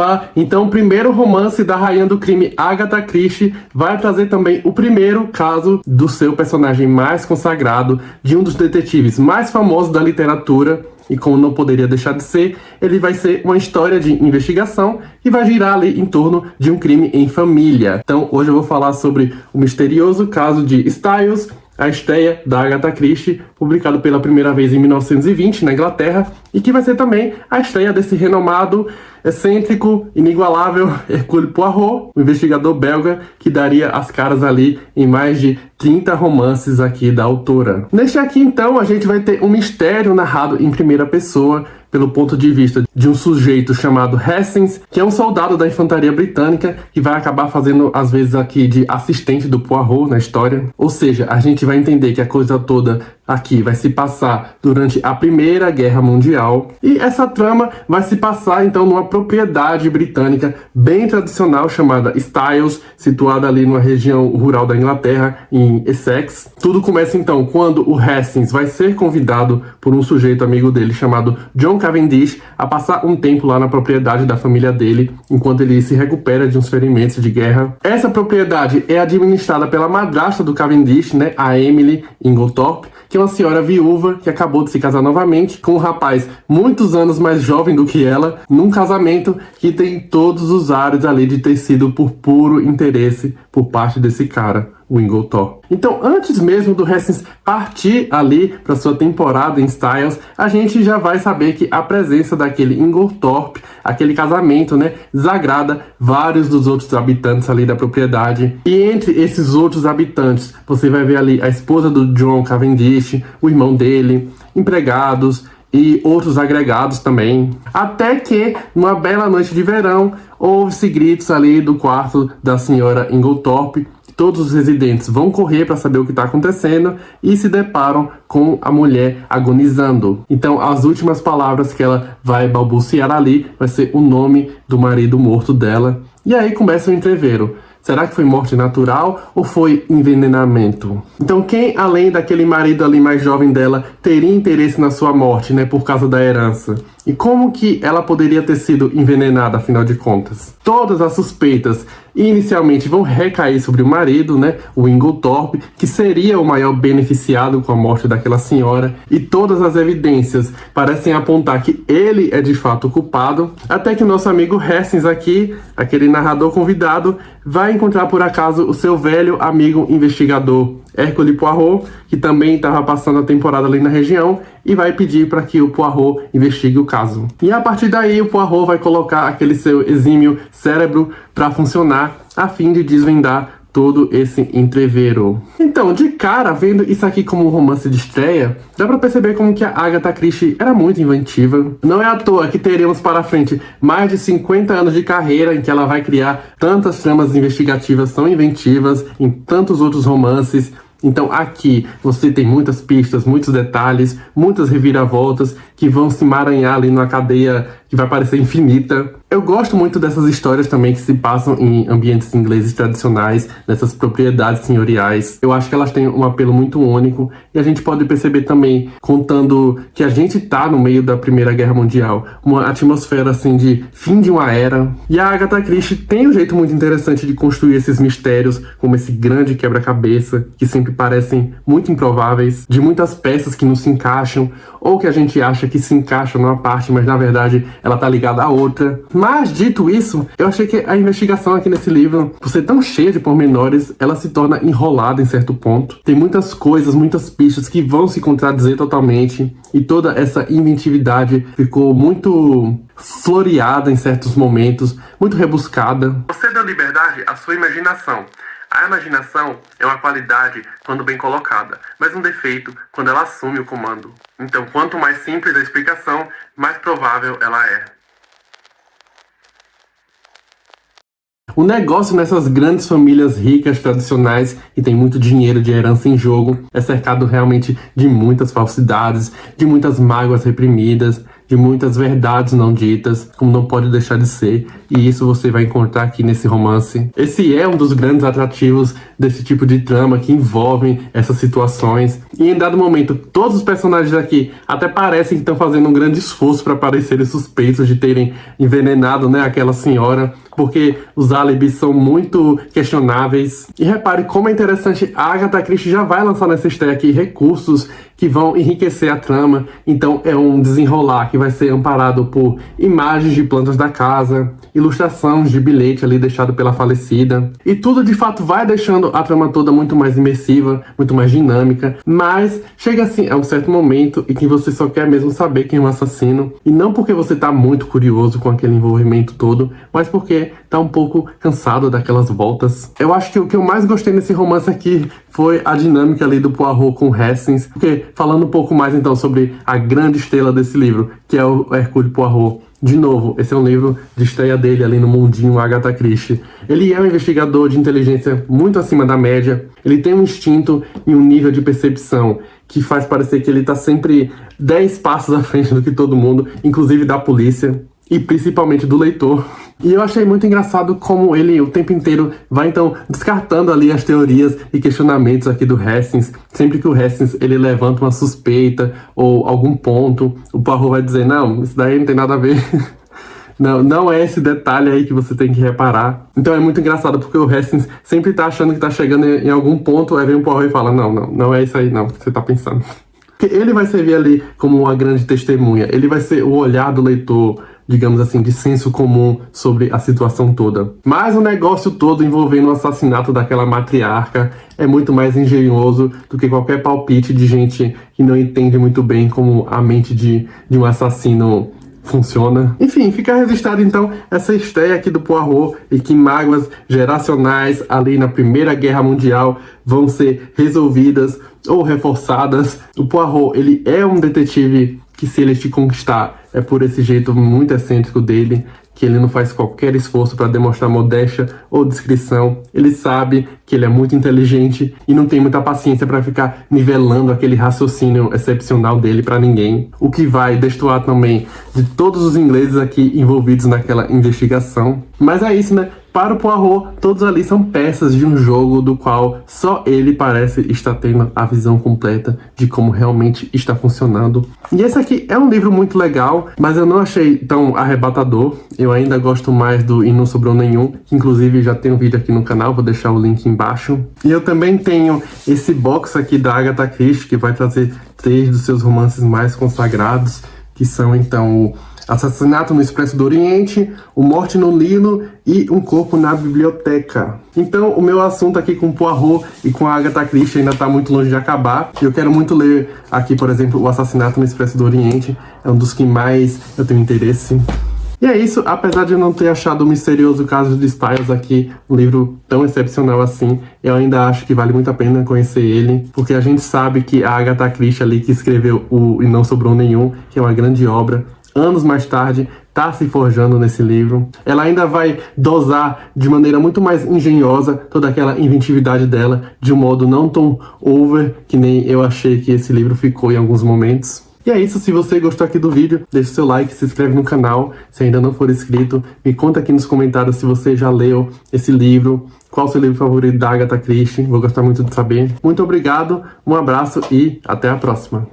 Opa! Então o primeiro romance da rainha do crime Agatha Christie vai trazer também o primeiro caso do seu personagem mais consagrado, de um dos detetives mais famosos da literatura. E como não poderia deixar de ser, ele vai ser uma história de investigação e vai girar ali em torno de um crime em família. Então hoje eu vou falar sobre o misterioso caso de Styles, a estreia da Agatha Christie, publicado pela primeira vez em 1920 na Inglaterra, e que vai ser também a estreia desse renomado, excêntrico, inigualável Hercule Poirot, o investigador belga que daria as caras ali em mais de 30 romances aqui da autora. Neste aqui, então, a gente vai ter um mistério narrado em primeira pessoa, pelo ponto de vista de um sujeito chamado Hastings, que é um soldado da infantaria britânica, que vai acabar fazendo, às vezes, aqui de assistente do Poirot na história. Ou seja, a gente vai entender que a coisa toda aqui vai se passar durante a Primeira Guerra Mundial. E essa trama vai se passar, então, numa propriedade britânica bem tradicional chamada Styles, situada ali numa região rural da Inglaterra, em Essex. Tudo começa, então, quando o Hastings vai ser convidado por um sujeito amigo dele chamado John Cavendish a passar um tempo lá na propriedade da família dele, enquanto ele se recupera de uns ferimentos de guerra. Essa propriedade é administrada pela madrasta do Cavendish, né, a Emily Inglethorpe, que é uma senhora viúva que acabou de se casar novamente com um rapaz muitos anos mais jovem do que ela, num casamento que tem todos os ares ali de ter sido por puro interesse por parte desse cara, o Inglethorpe. Então, antes mesmo do Hastings partir ali para sua temporada em Styles, a gente já vai saber que a presença daquele Inglethorpe, aquele casamento, né, desagrada vários dos outros habitantes ali da propriedade. E entre esses outros habitantes, você vai ver ali a esposa do John Cavendish, o irmão dele, empregados e outros agregados também. Até que, numa bela noite de verão, ouve-se gritos ali do quarto da senhora Inglethorpe. Todos os residentes vão correr para saber o que está acontecendo e se deparam com a mulher agonizando. Então, as últimas palavras que ela vai balbuciar ali vai ser o nome do marido morto dela. E aí começa o entreveiro. Será que foi morte natural ou foi envenenamento? Então, quem, além daquele marido ali mais jovem dela, teria interesse na sua morte, né, por causa da herança? E como que ela poderia ter sido envenenada, afinal de contas? Todas as suspeitas inicialmente vão recair sobre o marido, né, o Inglethorpe, que seria o maior beneficiado com a morte daquela senhora, e todas as evidências parecem apontar que ele é de fato o culpado, até que o nosso amigo Hastings aqui, aquele narrador convidado, vai encontrar por acaso o seu velho amigo investigador Hercule Poirot, que também estava passando a temporada ali na região, e vai pedir para que o Poirot investigue o caso. E a partir daí o Poirot vai colocar aquele seu exímio cérebro para funcionar, a fim de desvendar todo esse entreveiro. Então, de cara, vendo isso aqui como um romance de estreia, dá pra perceber como que a Agatha Christie era muito inventiva. Não é à toa que teremos para frente mais de 50 anos de carreira em que ela vai criar tantas tramas investigativas tão inventivas em tantos outros romances. Então aqui você tem muitas pistas, muitos detalhes, muitas reviravoltas que vão se emaranhar ali numa cadeia que vai parecer infinita. Eu gosto muito dessas histórias também que se passam em ambientes ingleses tradicionais, nessas propriedades senhoriais. Eu acho que elas têm um apelo muito único e a gente pode perceber também, contando que a gente tá no meio da Primeira Guerra Mundial, uma atmosfera assim de fim de uma era. E a Agatha Christie tem um jeito muito interessante de construir esses mistérios, como esse grande quebra-cabeça, que sempre parecem muito improváveis, de muitas peças que não se encaixam, ou que a gente acha que se encaixam numa parte, mas na verdade ela tá ligada à outra. Mas, dito isso, eu achei que a investigação aqui nesse livro, por ser tão cheia de pormenores, ela se torna enrolada em certo ponto. Tem muitas coisas, muitas pistas que vão se contradizer totalmente, e toda essa inventividade ficou muito floreada em certos momentos, muito rebuscada. Você deu liberdade à sua imaginação. A imaginação é uma qualidade quando bem colocada, mas um defeito quando ela assume o comando. Então, quanto mais simples a explicação, mais provável ela é. O negócio nessas grandes famílias ricas, tradicionais, e tem muito dinheiro de herança em jogo, é cercado realmente de muitas falsidades, de muitas mágoas reprimidas, de muitas verdades não ditas, como não pode deixar de ser, e isso você vai encontrar aqui nesse romance. Esse é um dos grandes atrativos desse tipo de trama que envolvem essas situações, e em dado momento todos os personagens aqui até parecem que estão fazendo um grande esforço para parecerem suspeitos de terem envenenado, né, aquela senhora, porque os álibis são muito questionáveis. E repare como é interessante, a Agatha Christie já vai lançar nessa estreia aqui recursos que vão enriquecer a trama. Então é um desenrolar que vai ser amparado por imagens de plantas da casa, ilustrações de bilhete ali deixado pela falecida, e tudo de fato vai deixando a trama toda muito mais imersiva, muito mais dinâmica, mas chega assim a um certo momento em que você só quer mesmo saber quem é o assassino, e não porque você tá muito curioso com aquele envolvimento todo, mas porque tá um pouco cansado daquelas voltas. Eu acho que o que eu mais gostei nesse romance aqui foi a dinâmica ali do Poirot com Hastings, porque falando um pouco mais então sobre a grande estrela desse livro, que é o Hercule Poirot. De novo, esse é um livro de estreia dele ali no mundinho Agatha Christie. Ele é um investigador de inteligência muito acima da média, ele tem um instinto e um nível de percepção que faz parecer que ele tá sempre 10 passos à frente do que todo mundo, inclusive da polícia e principalmente do leitor. E eu achei muito engraçado como ele o tempo inteiro vai então descartando ali as teorias e questionamentos aqui do Hastings. Sempre que o Hastings ele levanta uma suspeita ou algum ponto, o Poirot vai dizer, não, isso daí não tem nada a ver. Não é esse detalhe aí que você tem que reparar. Então é muito engraçado porque o Hastings sempre tá achando que tá chegando em algum ponto, aí vem o Poirot e fala, não é isso aí não, que você tá pensando. Porque ele vai servir ali como uma grande testemunha, ele vai ser o olhar do leitor, digamos assim, de senso comum sobre a situação toda. Mas o negócio todo envolvendo o assassinato daquela matriarca é muito mais engenhoso do que qualquer palpite de gente que não entende muito bem como a mente de um assassino funciona. Enfim, fica registrado então essa estreia aqui do Poirot e que mágoas geracionais ali na Primeira Guerra Mundial vão ser resolvidas ou reforçadas. O Poirot, ele é um detetive que, se ele te conquistar, é por esse jeito muito excêntrico dele, que ele não faz qualquer esforço para demonstrar modéstia ou discrição. Ele sabe que ele é muito inteligente e não tem muita paciência para ficar nivelando aquele raciocínio excepcional dele para ninguém. O que vai destoar também de todos os ingleses aqui envolvidos naquela investigação. Mas é isso, né? Para o Poirot, todos ali são peças de um jogo do qual só ele parece estar tendo a visão completa de como realmente está funcionando. E esse aqui é um livro muito legal, mas eu não achei tão arrebatador. Eu ainda gosto mais do E Não Sobrou Nenhum, que inclusive já tem um vídeo aqui no canal, vou deixar o link embaixo. E eu também tenho esse box aqui da Agatha Christie, que vai trazer 3 dos seus romances mais consagrados, que são então o Assassinato no Expresso do Oriente, O Morte no Nilo e Um Corpo na Biblioteca. Então, o meu assunto aqui com Poirot e com a Agatha Christie ainda está muito longe de acabar. Eu quero muito ler aqui, por exemplo, O Assassinato no Expresso do Oriente. É um dos que mais eu tenho interesse. E é isso, apesar de eu não ter achado o misterioso caso de Styles aqui um livro tão excepcional assim, eu ainda acho que vale muito a pena conhecer ele, porque a gente sabe que a Agatha Christie ali que escreveu o E Não Sobrou Nenhum, que é uma grande obra, anos mais tarde, tá se forjando nesse livro. Ela ainda vai dosar de maneira muito mais engenhosa toda aquela inventividade dela, de um modo não tão over, que nem eu achei que esse livro ficou em alguns momentos. E é isso, se você gostou aqui do vídeo, deixa o seu like, se inscreve no canal, se ainda não for inscrito, me conta aqui nos comentários se você já leu esse livro, qual o seu livro favorito da Agatha Christie, vou gostar muito de saber. Muito obrigado, um abraço e até a próxima.